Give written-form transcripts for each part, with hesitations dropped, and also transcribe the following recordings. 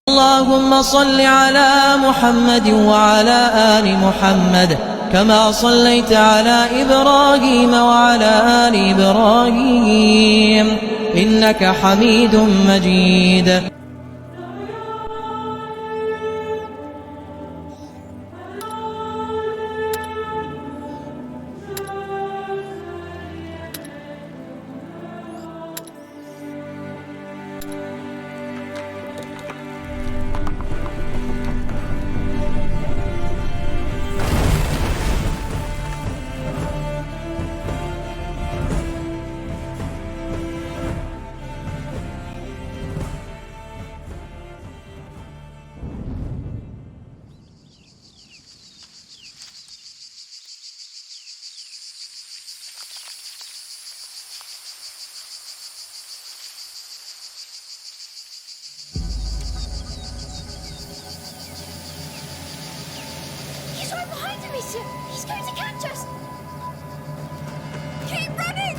اللهم صل على محمد وعلى آل محمد كما صليت على إبراهيم وعلى آل إبراهيم إنك حميد مجيد. He's right behind him, Issa! He's going to catch us! Keep running!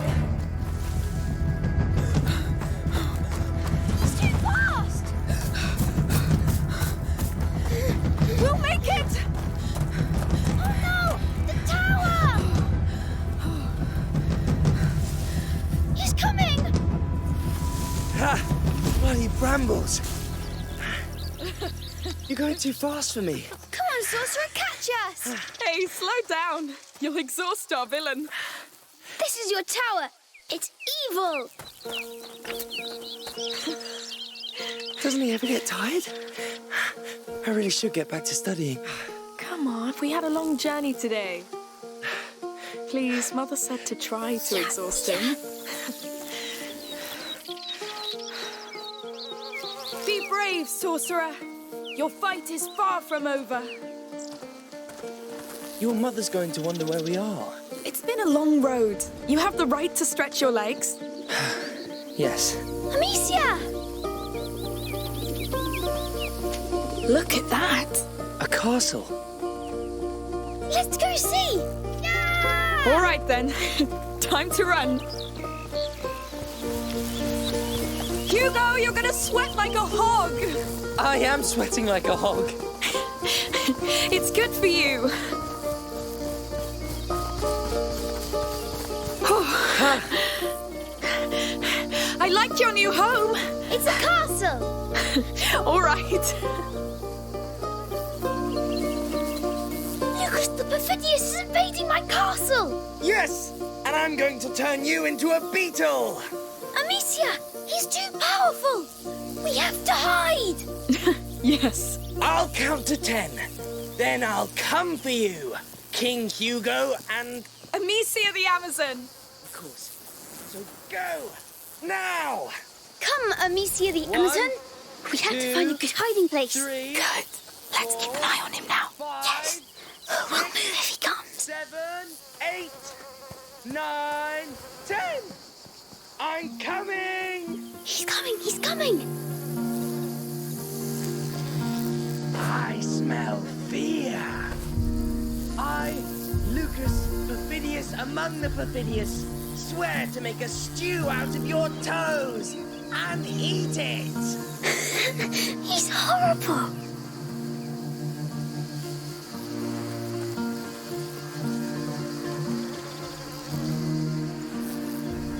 He's too fast! We'll make it! Oh no! The tower! He's coming! Ha! Bloody brambles! You're going too fast for me. Come on, Sorcerer, catch us! Hey, slow down. You'll exhaust our villain. This is your tower. It's evil. Doesn't he ever get tired? I really should get back to studying. Come on, we had a long journey today. Please, Mother said to try to exhaust him. Be brave, Sorcerer. Your fight is far from over. Your mother's going to wonder where we are. It's been a long road. You have the right to stretch your legs. Yes. Amicia! Look at that. A castle. Let's go see! Yeah! All right then. Time to run. Hugo, you're gonna sweat like a hog. I am sweating like a hog. It's good for you. I like your new home. It's a castle! All right. Lucas, the Perfidious is invading my castle! Yes! And I'm going to turn you into a beetle! Amicia, he's too powerful! We have to hide! Yes. I'll count to 10. Then I'll come for you, King Hugo and... Amicia the Amazon. Of course. So go! Now! Come, Amicia the Amazon. We have to find a good hiding place. 3, Good. Let's keep an eye on him now. 5, Yes. We'll move if he comes. 7, 8, 9, 10! I'm coming! He's coming, he's coming! I smell fear. I, Lucas Perfidious among the Perfidious, swear to make a stew out of your toes and eat it. He's horrible!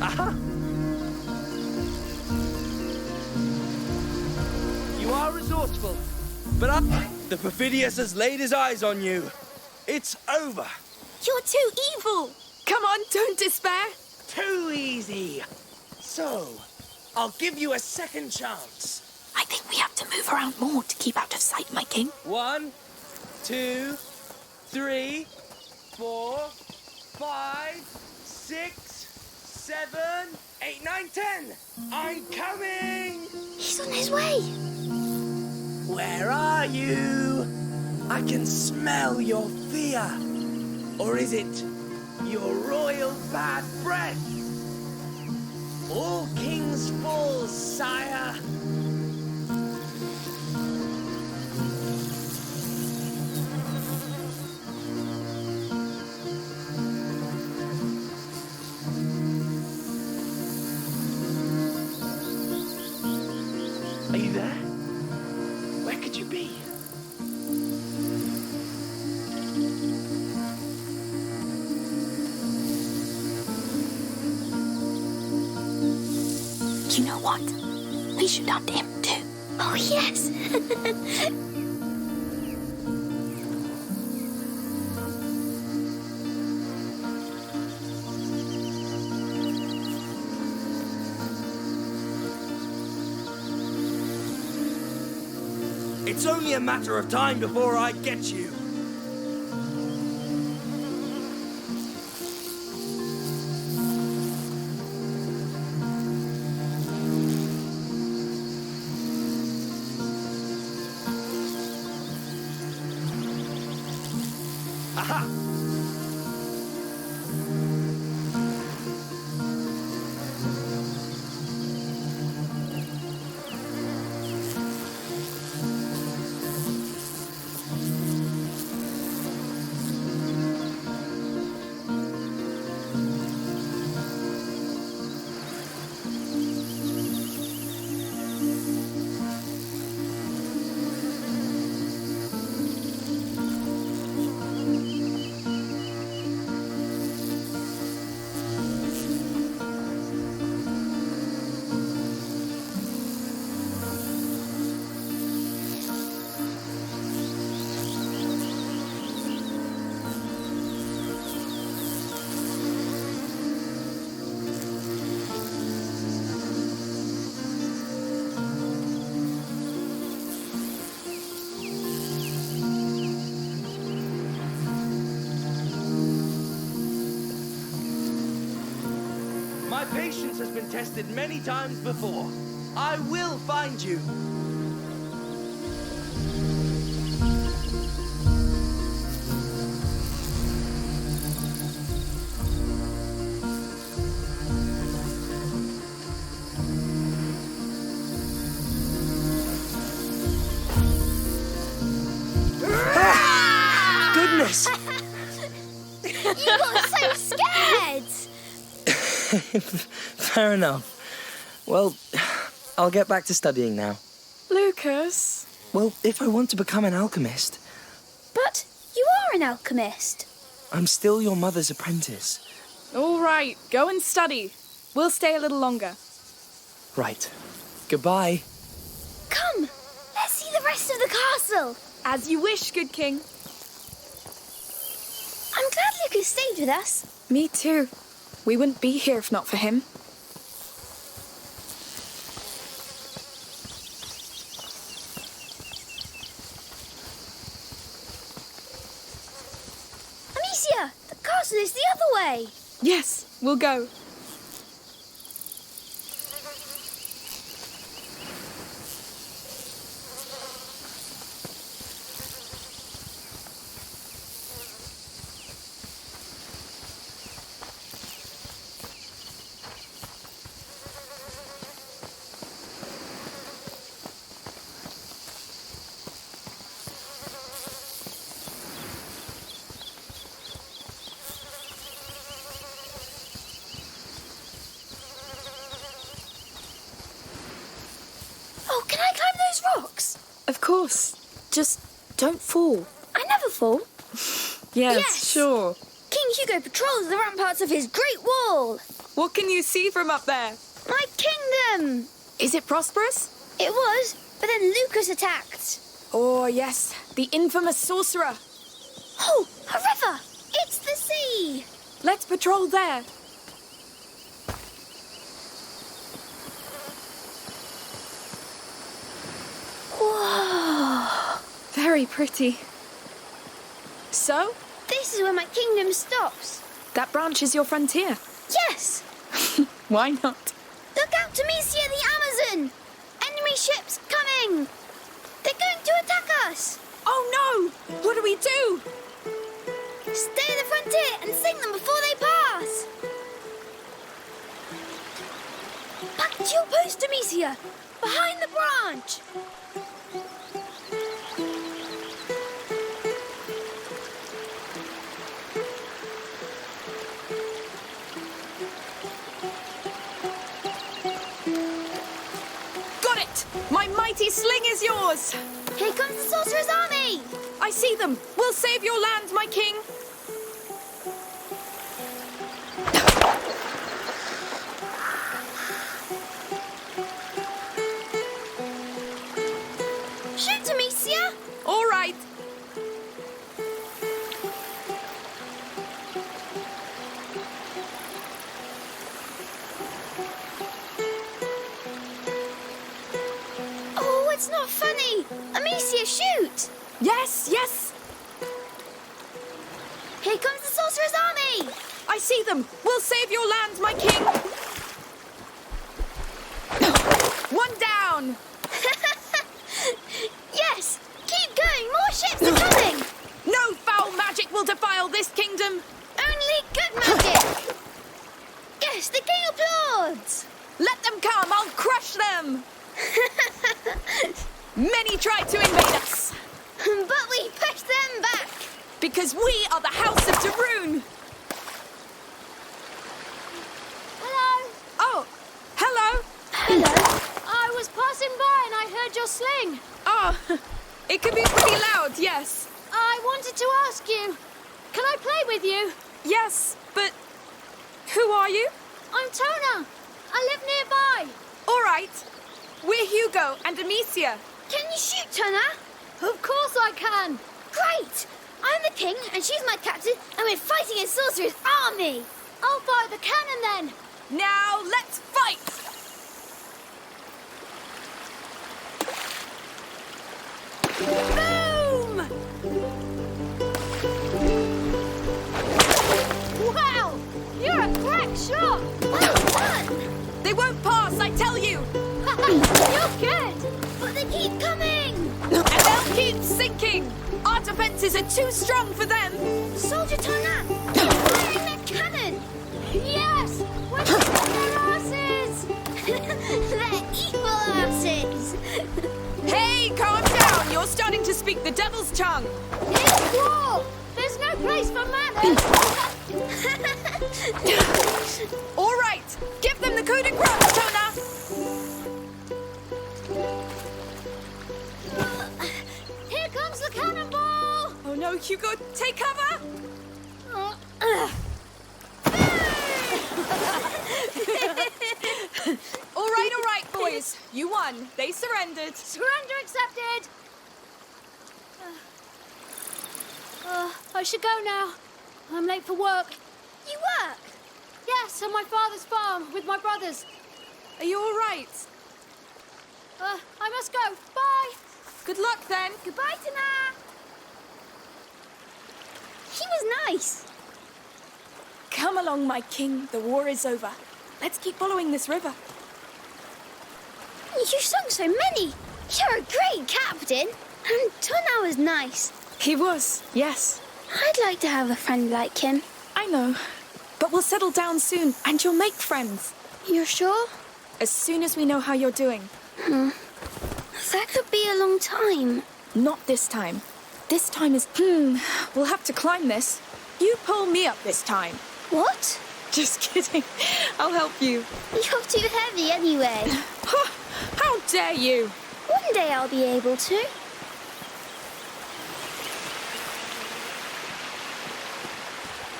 Aha! You are resourceful, but the Perfidious has laid his eyes on you. It's over. You're too evil. Come on, don't despair. Too easy. So, I'll give you a second chance. I think we have to move around more to keep out of sight, my king. 1, 2, 3, 4, 5, 6, 7, 8, 9, 10. I'm coming. He's on his way! Where are you? I can smell your fear. Or is it your royal bad breath? All kings fall, sire. you know what? We should hunt him too. Oh, yes. It's only a matter of time before I get you. Aha! My patience has been tested many times before. I will find you. Goodness! You got so scared! Fair enough. Well, I'll get back to studying now. Lucas? Well, if I want to become an alchemist, But you are an alchemist. I'm still your mother's apprentice. All right, go and study. We'll stay a little longer. Right. Goodbye. Come, let's see the rest of the castle. As you wish, good king. I'm glad Lucas stayed with us. Me too. We wouldn't be here if not for him. Amicia, the castle is the other way. Yes, we'll go. Oh, can I climb those rocks? Of course. Just don't fall. I never fall. Yes, Yes. sure. King Hugo patrols the ramparts of his great wall. What can you see from up there? My kingdom. Is it prosperous? It was, but then Lucas attacked. Oh, yes. The infamous sorcerer. Oh, a river. It's the sea. Let's patrol there. Whoa. Very pretty. So, This is where my kingdom stops. that branch is your frontier. Yes. Why not? Look out, Amicia the Amazon. Enemy ships coming. They're going to attack us. Oh no! What do we do? Stay at the frontier and sink them before they pass. Back to your post, Amicia. Behind the branch. Got it! My mighty sling is yours! Here comes the sorcerer's army. I see them! We'll save your land, my king! That's not funny. Amicia, shoot. Yes, yes. Here comes the sorcerer's army. I see them. We'll save your land, my king. One down. Yes, keep going. More ships are coming. No foul magic will defile this kingdom. Only good magic. Yes, the king applauds. Let them come. I'll crush them. Many tried to invade us. But we pushed them back. Because we are the House of Daroon. Hello. Oh, hello. Hello. I was passing by and I heard your sling. Oh, it could be pretty loud, yes. I wanted to ask you, can I play with you? Yes, but who are you? I'm Tona. I live nearby. All right. We're Hugo and Amicia. Can you shoot, Tona? Of course I can. Great. I'm the king and she's my captain and we're fighting a sorcerer's army. I'll fire the cannon then. Now let's fight! Boom! Wow! You're a crack shot. Well done. They won't pass, I tell you! You're good. But they keep coming. And they'll keep sinking! Our defenses are too strong for them! Soldier Tona, keep firing that cannon. Yes, we're kicking their asses. They're evil asses. Hey, calm down! You're starting to speak the devil's tongue! It's war. There's no place for manners. All right, give them the coup de grace, Tona! Here comes the cannonball. Oh no, Hugo, take cover! All right, boys. You won. They surrendered. Surrender accepted. I should go now. I'm late for work. You work? Yes, on my father's farm with my brothers. Are you all right? I must go. Bye. Good luck, then. Goodbye, Tana. He was nice. Come along, my king. The war is over. Let's keep following this river. You sung so many. You're a great captain. And Tana was nice. He was, yes. I'd like to have a friend like him. I know. But we'll settle down soon, and you'll make friends. You're sure? As soon as we know how you're doing. That could be a long time. Not this time. This time is... We'll have to climb this. You pull me up this time. What? Just kidding. I'll help you. You're too heavy anyway. How dare you? One day I'll be able to.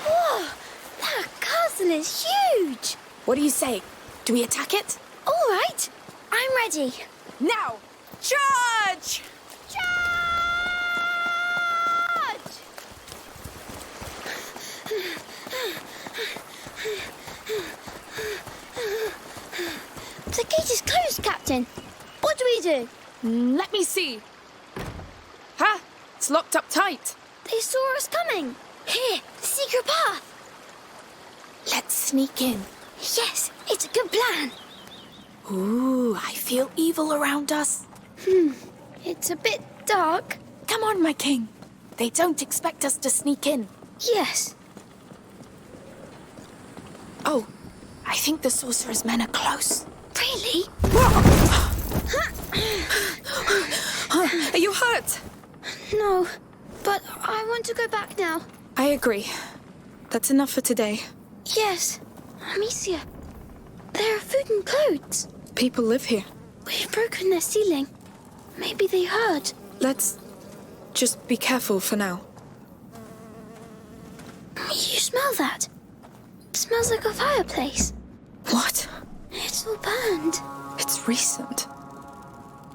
Whoa! That castle is huge! What do you say? Do we attack it? All right, I'm ready. Now! Charge! Charge! The gate is closed, Captain. What do we do? Let me see. Ha! It's locked up tight. They saw us coming. Here, the secret path. Let's sneak in. Yes, it's a good plan. Ooh, I feel evil around us. It's a bit dark. Come on, my king. They don't expect us to sneak in. Yes. Oh, I think the sorcerer's men are close. Really? Are you hurt? No, but I want to go back now. I agree. That's enough for today. Yes, Amicia. There are food and clothes. People live here. We've broken their ceiling. Maybe they heard. Let's just be careful for now. You smell that? It smells like a fireplace. What? It's all burned. It's recent.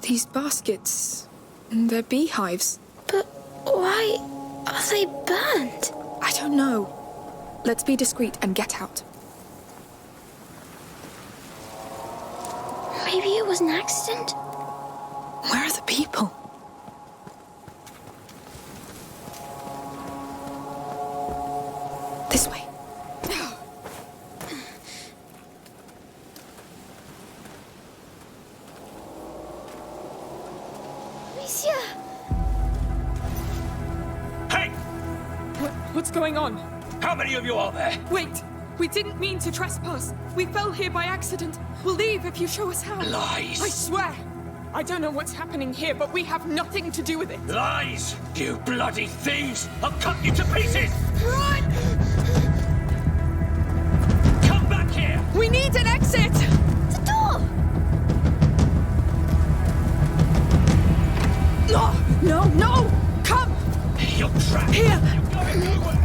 These baskets, they're beehives. But why are they burned? I don't know. Let's be discreet and get out. Maybe it was an accident? Where are the people? This way. Monsieur! Hey! What's going on? How many of you are there? Wait! We didn't mean to trespass. We fell here by accident. We'll leave if you show us how. Lies! I swear! I don't know what's happening here, but we have nothing to do with it. Lies! You bloody thieves! I'll cut you to pieces! Run! Come back here! We need an exit! The door! No! Come! You're trapped! Here! You're going nowhere!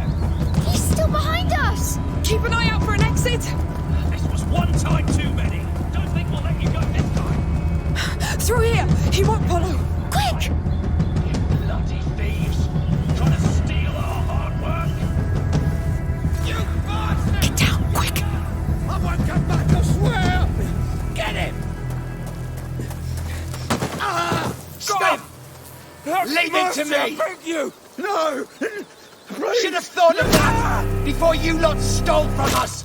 He's still behind us! Keep an eye out for an exit! This was one time too many! Don't think we'll let you go this time! Through here! He won't follow! Quick! You bloody thieves! Trying to steal our hard work! You bastard! Get down, quick! I won't come back, I swear! Get him! Stop! Leave it to me! I beg you! No! Please. Should have thought of that before you lot stole from us!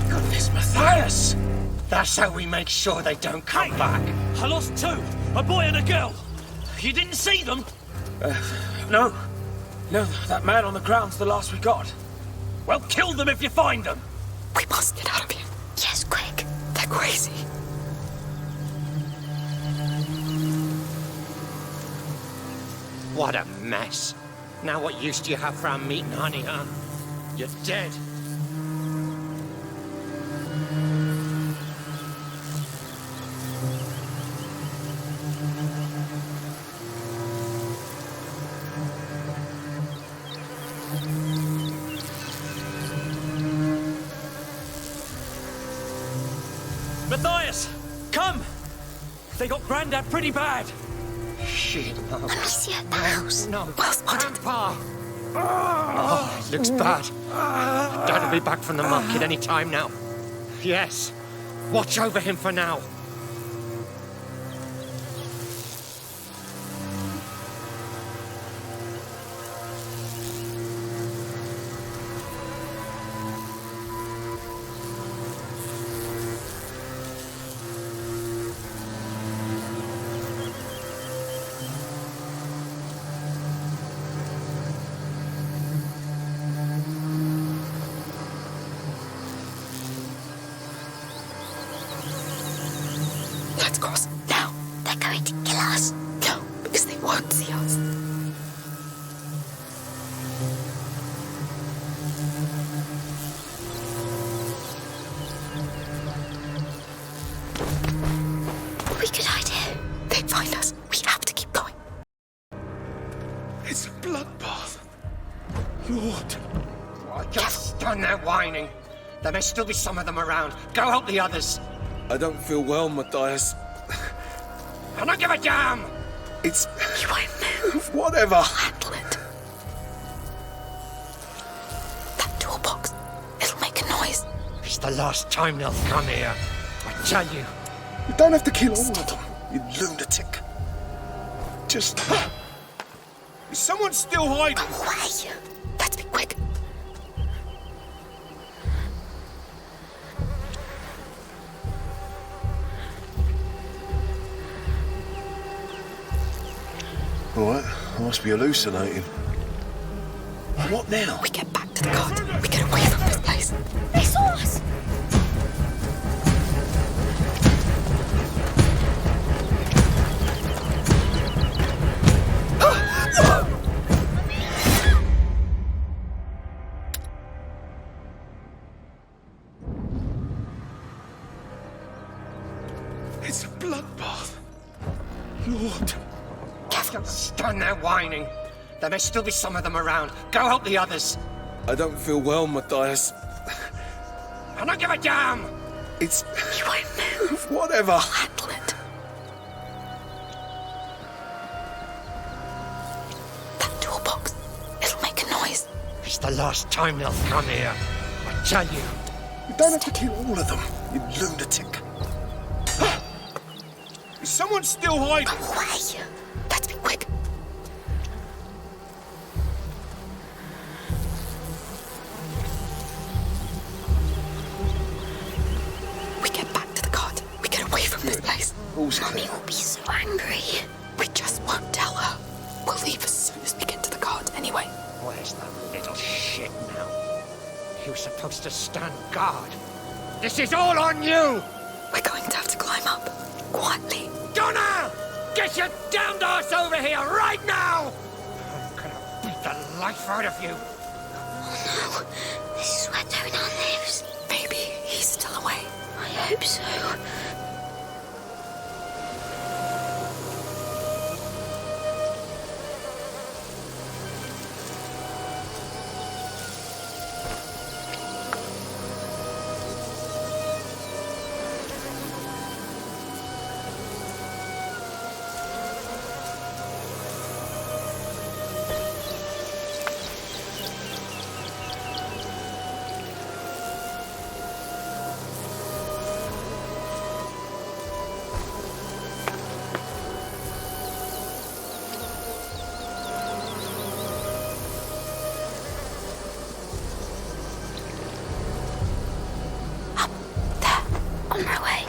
Goodness, Matthias! That's how we make sure they don't come back. I lost two, a boy and a girl. You didn't see them? No. No, that man on the ground's the last we got. Well, kill them if you find them. We must get out of here. Yes, quick! They're crazy. What a mess. Now what use do you have for our meat and honey, huh? You're dead. Matthias, come! They got Grandad pretty bad. Shit, no. Monsieur, the house! No. Well spotted. Grandpa! Oh, it looks bad. Dad will be back from the market any time now. Yes. Watch over him for now. Let's cross now. They're going to kill us! No, because they won't see us. We could hide here. They'd find us. We have to keep going. It's a bloodbath. Lord. Oh, just stand there whining. There may still be some of them around. Go help the others. I don't feel well, Matthias. I don't give a damn! It's... You won't move. whatever. Handle it. That toolbox. It'll make a noise. It's the last time they'll come here. I tell you. You don't have to kill all of them, you lunatic. Just... Is someone still hiding? Go away! Let's be quick. All right, I must be hallucinating. What now? We get back to the cart. We get away from this place. They saw us! It's a bloodbath. Lord. Don't stand there whining. There may still be some of them around. Go help the others. I don't feel well, Matthias. I don't give a damn! It's... You won't move. whatever. Handle it. That toolbox. It'll make a noise. It's the last time they'll come here. I tell you. You don't have to kill all of them, you lunatic. Is someone still hiding? Go away! Let's be quick. We get back to the cart. We get away from this place. Mummy will be so angry. We just won't tell her. We'll leave as soon as we get to the cart anyway. Where's that little shit now? He was supposed to stand guard. This is all on you! We're going to have to climb up. Quietly. Donna! Get your damned arse over here right now! I'm gonna beat the life out of you. Oh no, this is where Donar lives. Maybe he's still away. I hope so. On my way.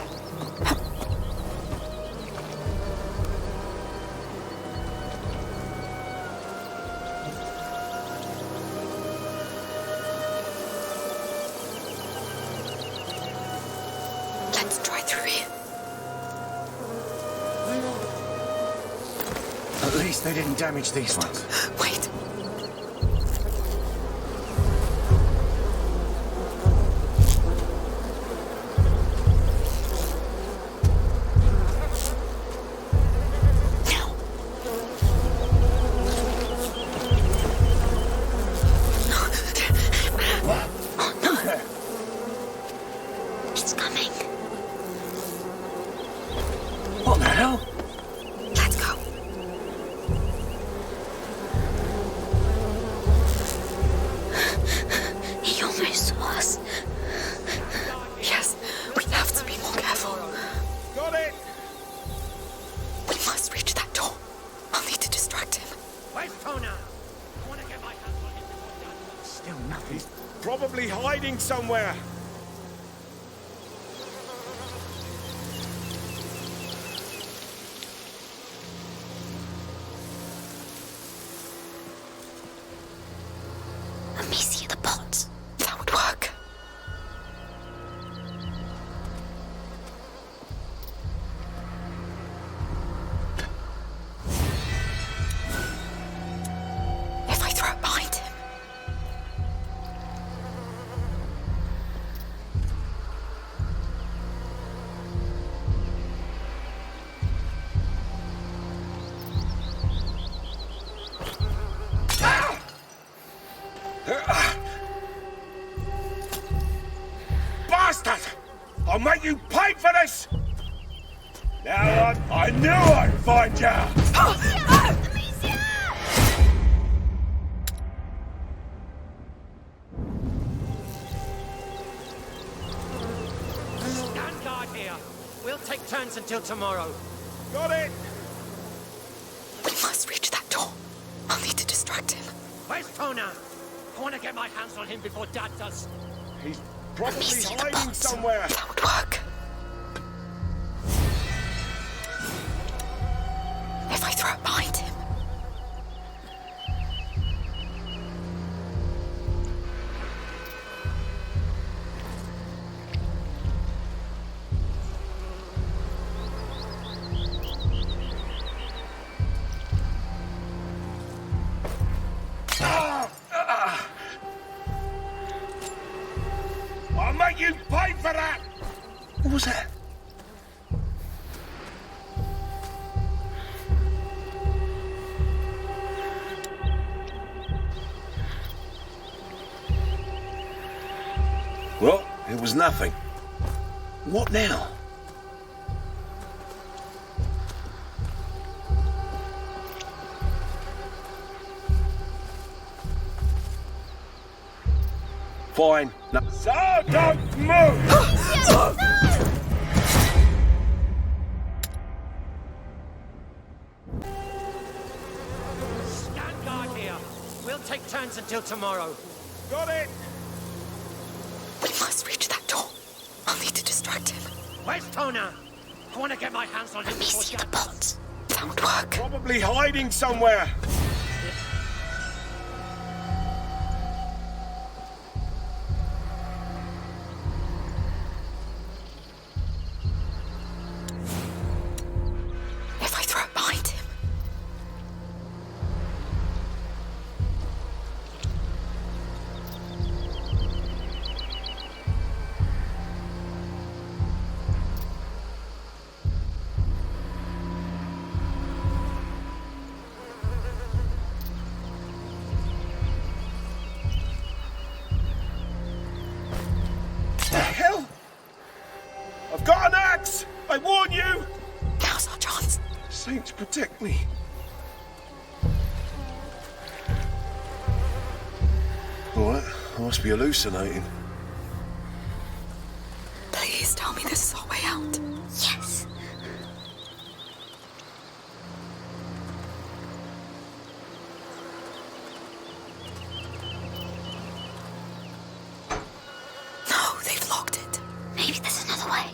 Let's try through here. At least they didn't damage these ones. Wait. It's coming. What the hell? Let's go. He almost saw us. Yes, we have to be more careful. Got it! We must reach that door. I'll need to distract him. Where's Tona? I want to get my hands on him before Dad does. Still nothing. Probably hiding somewhere. Let me see the pots. That would work. If I throw it behind him. Bastard! I'll make you pay for this! Now I knew I'd find you! Stand guard here. We'll take turns until tomorrow. Got it! We must reach that door. I'll need to distract him. Where's Tona? I want to get my hands on him before Dad does. He's probably see the hiding pots. somewhere. That would work. If I throw it behind him. I'll make you pay for that! What was that? Well, it was nothing. What now? Fine. No. So don't move! until tomorrow. Got it! We must reach that door. I'll need to distract him. Where's Tona? I want to get my hands on him Let me before see she... the pots. That would work. Probably hiding somewhere. If I throw it behind him. The hell? I've got an axe! I warn you! Now's our chance. Saints protect me. What? I must be hallucinating. Please tell me this is our way out. Yes. No, they've locked it. Maybe there's another way.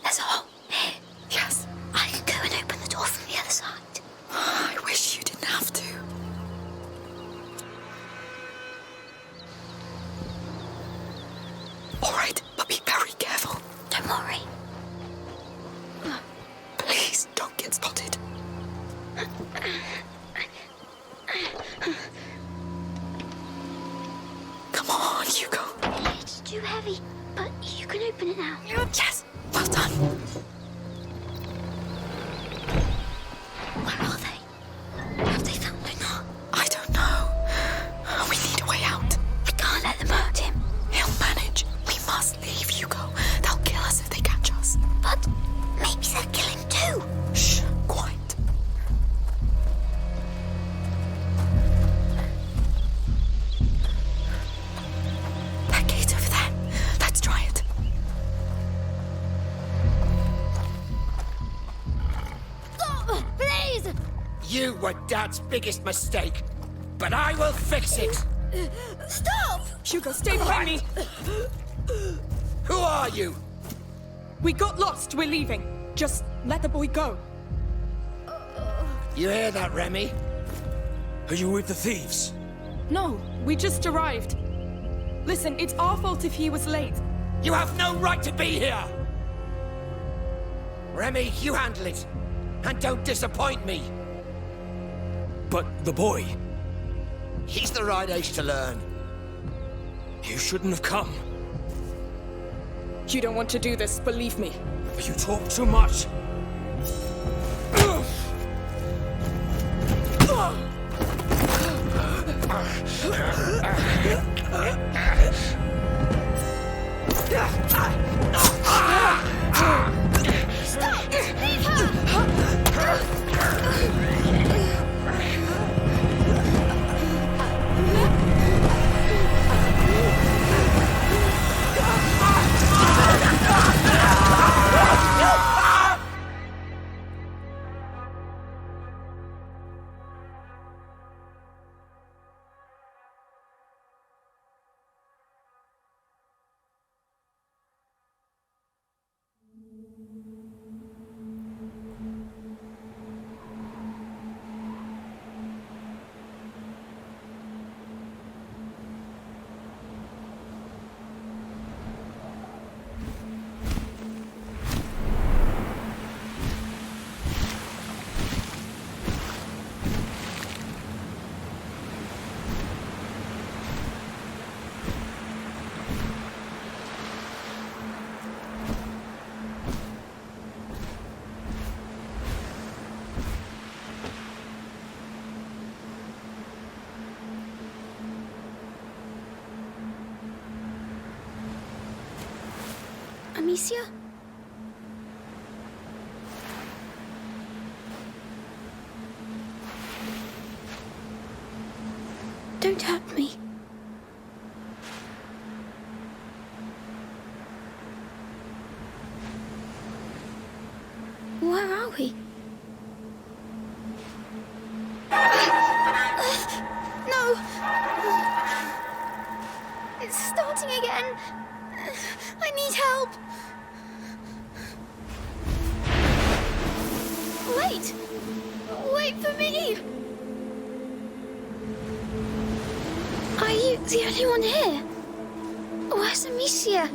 There's a hole here. Yes. I can go and open the door from the other side. I wish you didn't have to. All right, but be very careful. Don't worry. Please don't get spotted. Come on, Hugo. It's too heavy, but you can open it now. Yes, well done. Where are they? Have they found Tona? I don't know. We need a way out. We can't let them hurt him. He'll manage. We must leave, Hugo. They'll kill us if they catch us. But maybe they'll kill him too. Shh, quiet. That gate over there. Let's try it. Oh, please! You were Dad's biggest mistake, but I will fix it. Stop! Hugo, stay behind me. Who are you? We got lost. We're leaving. Just let the boy go. You hear that, Remy? Are you with the thieves? No, we just arrived. Listen, it's our fault if he was late. You have no right to be here! Remy, you handle it. And don't disappoint me. But the boy, He's the right age to learn. you shouldn't have come. You don't want to do this, believe me. You talk too much. Amicia? Don't hurt me. Where are we? No! It's starting again. I need help. Wait! Wait for me! Are you the only one here? Where's Amicia?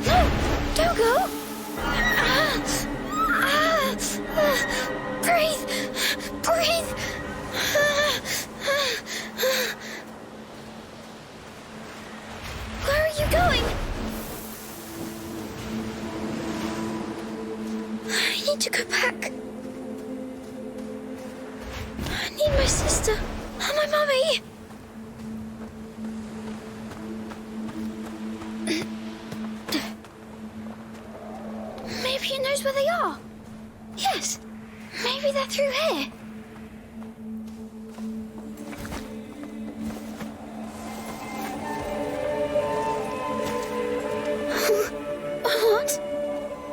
No! Don't go! Breathe! Breathe! Where are you going? I need to go back. I need my sister and my mummy. Maybe he knows where they are. Yes, maybe they're through here. What?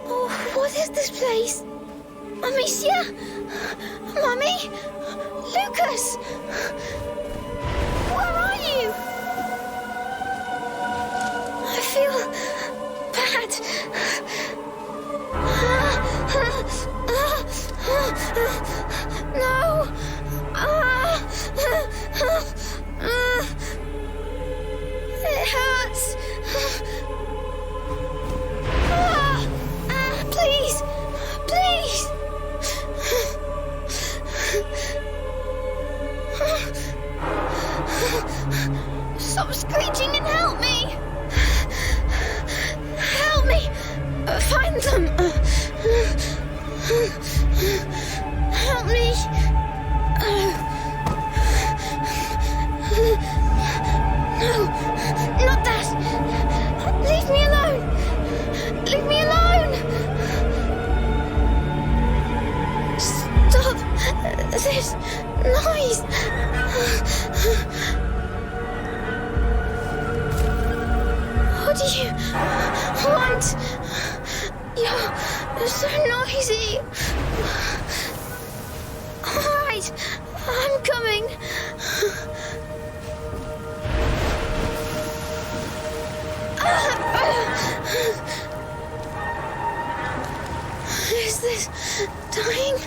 Oh, what is this place? Amicia? Mummy? Lucas? Where are you? I feel bad. No! It hurts. Please! Please! Stop screeching and help me! Help me! Find them! Help me! No! Not that! Leave me alone! Leave me alone! Stop this noise! What do you want? You're so noisy. All right, I'm coming. Is this dying?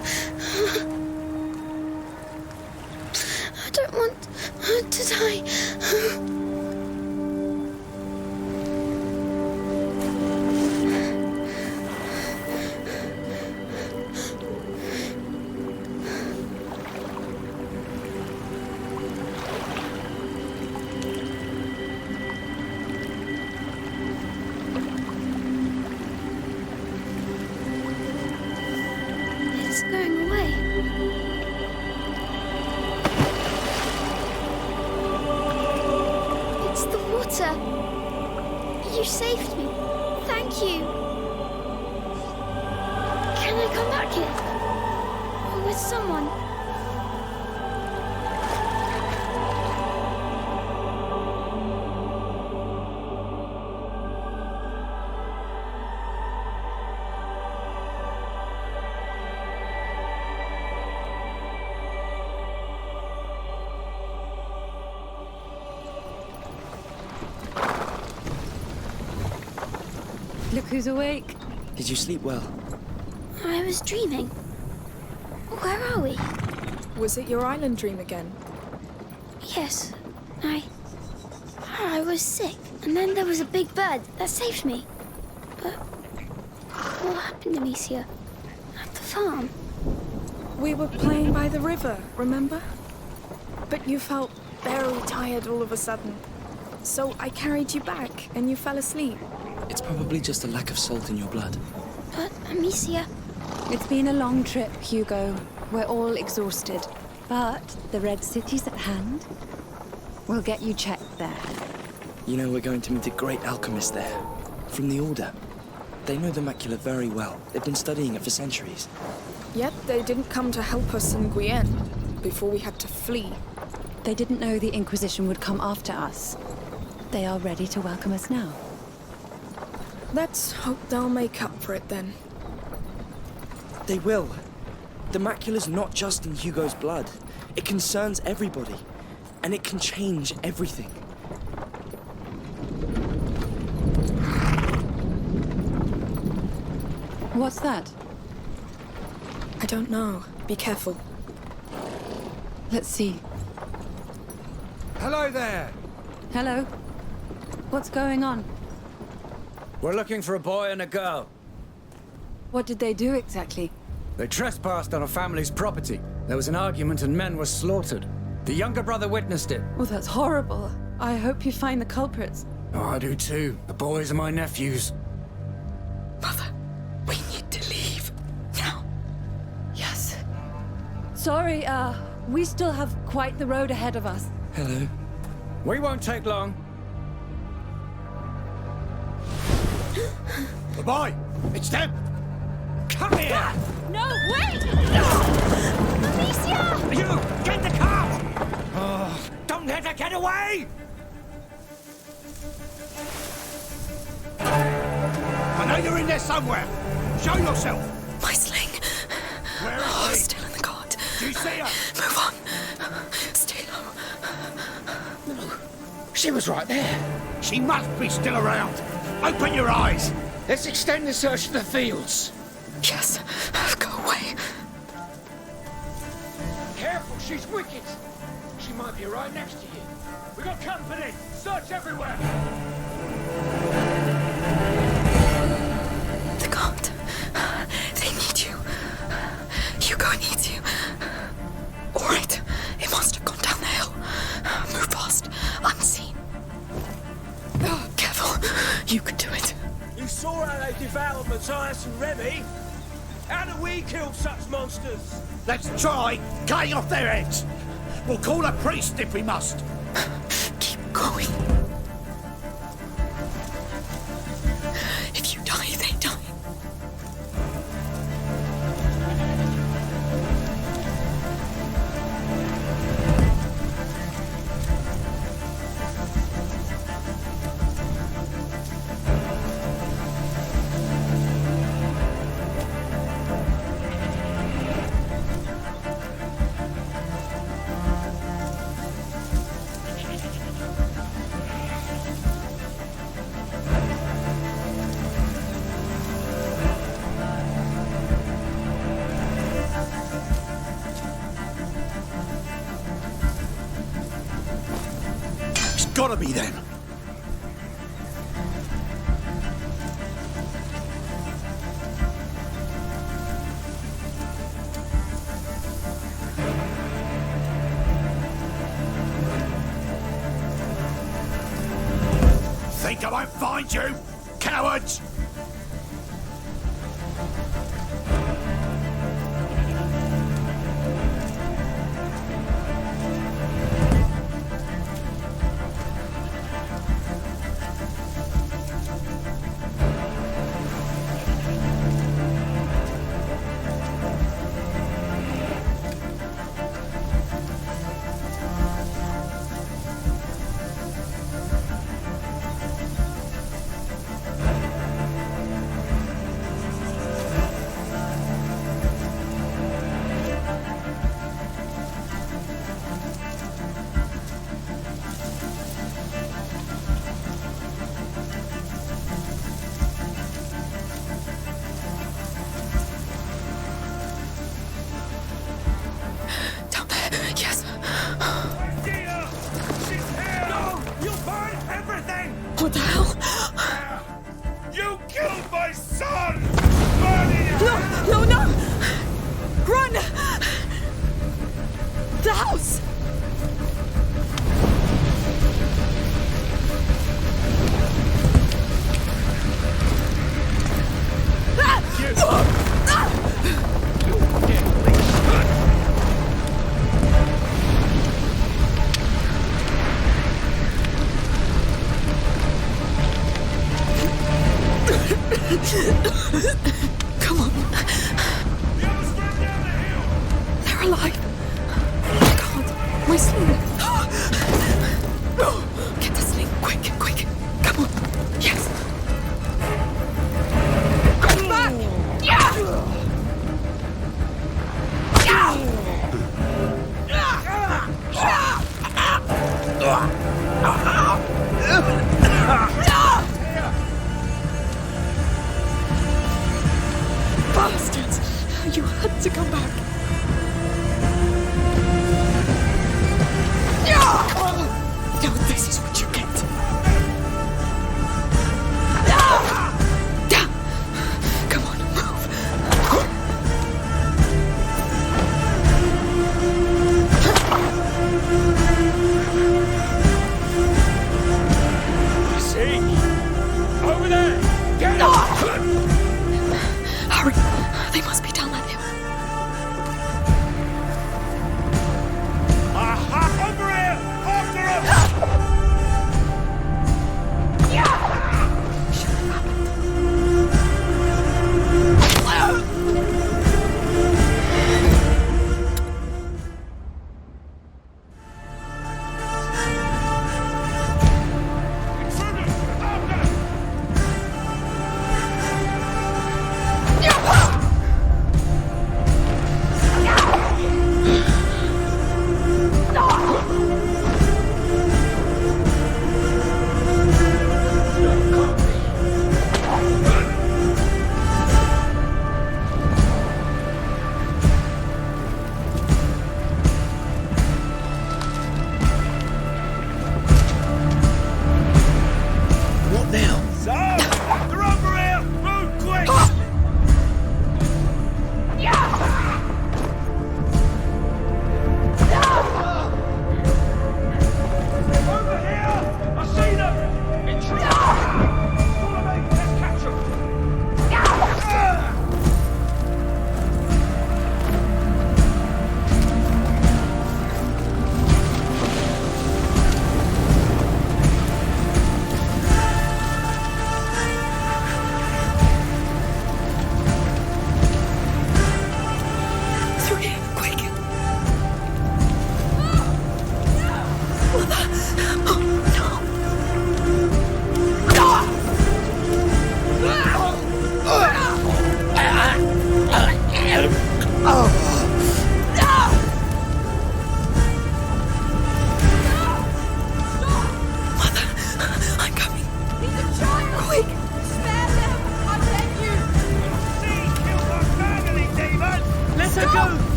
I don't want to die. It's going away. It's the water. You saved me. Thank you. Can I come back here? Or with someone? Look who's awake. Did you sleep well? I was dreaming. Where are we? Was it your island dream again? Yes, I was sick, and then there was a big bird that saved me. But what happened, Amicia? At the farm? We were playing by the river, remember? But you felt very tired all of a sudden. So I carried you back, and you fell asleep. It's probably just a lack of salt in your blood. But, Amicia... It's been a long trip, Hugo. We're all exhausted. But the Red City's at hand. We'll get you checked there. You know, we're going to meet a great alchemist there. From the Order. They know the macula very well. They've been studying it for centuries. Yet they didn't come to help us in Guyenne before we had to flee. They didn't know the Inquisition would come after us. They are ready to welcome us now. Let's hope they'll make up for it then. They will. The macula's not just in Hugo's blood. It concerns everybody. And it can change everything. What's that? I don't know. Be careful. Let's see. Hello there. Hello. What's going on? We're looking for a boy and a girl. What did they do exactly? They trespassed on a family's property. There was an argument and men were slaughtered. The younger brother witnessed it. Oh, that's horrible. I hope you find the culprits. Oh, I do too. The boys are my nephews. Mother, we need to leave. Now. Yes. Sorry, we still have quite the road ahead of us. Hello. We won't take long. The boy! It's them! Come here! No, wait! Alicia! You! Get the car! Oh, don't let her get away! I know you're in there somewhere! Show yourself! My sling. Where is he? Still in the cart. Do you see her? Move on. Stay low. No. She was right there. She must be still around. Open your eyes. Let's extend the search to the fields. Yes. Go away. Careful, she's wicked. She might be right next to you. We got company. Search everywhere. The guard. They need you. Hugo needs you. All right. It must have gone down the hill. Move fast. Unseen. Careful. You can do it. You saw how they devoured Matthias and Remy. How do we kill such monsters? Let's try cutting off their heads. We'll call a priest if we must. Keep going. If you die, they die. Gotta be them. Think I won't find you, cowards! What the hell? You killed my son! No! Run! The house! Come on. The others ran down the hill! They're alive. I can't. My sling. Get the sling. Quick. Come on. Yes. Go back! Yeah! Bastards! You had to come back. Now this is what you get. Come on, move. See? Over there! Get up! Hurry! They must be down that hill. Aha! Over here! After him!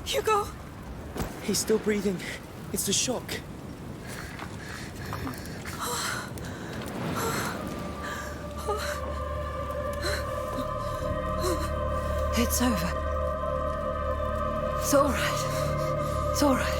Hugo! He's still breathing. It's the shock. It's over. It's all right. It's all right.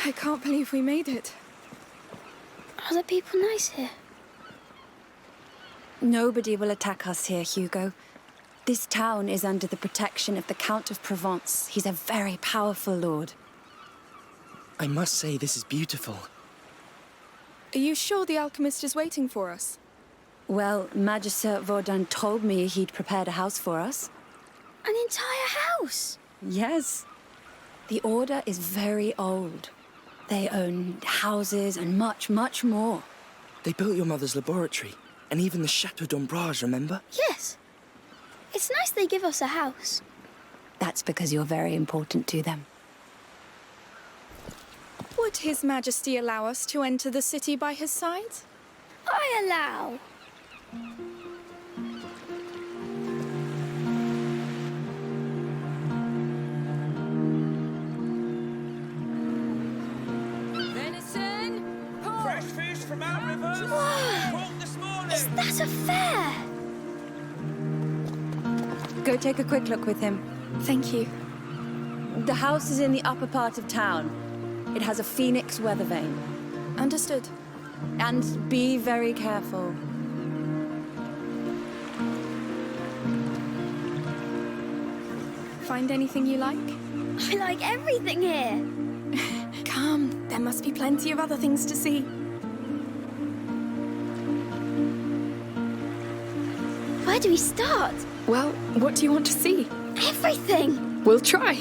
I can't believe we made it. Are the people nice here? Nobody will attack us here, Hugo. This town is under the protection of the Count of Provence. He's a very powerful lord. I must say this is beautiful. Are you sure the alchemist is waiting for us? Well, Magister Vaudin told me he'd prepared a house for us. An entire house? Yes. The Order is very old. They own houses and much, much more. They built your mother's laboratory, and even the Chateau d'Ombrage, remember? Yes. It's nice they give us a house. That's because you're very important to them. Would His Majesty allow us to enter the city by his side? I allow. Venison! Pork! Fresh fish from our rivers! Whoa! Caught this morning! Is that a fair? Go take a quick look with him. Thank you. The house is in the upper part of town. It has a phoenix weather vane. Understood. And be very careful. Find anything you like? I like everything here. Come, there must be plenty of other things to see. Where do we start? Well, what do you want to see? Everything. We'll try.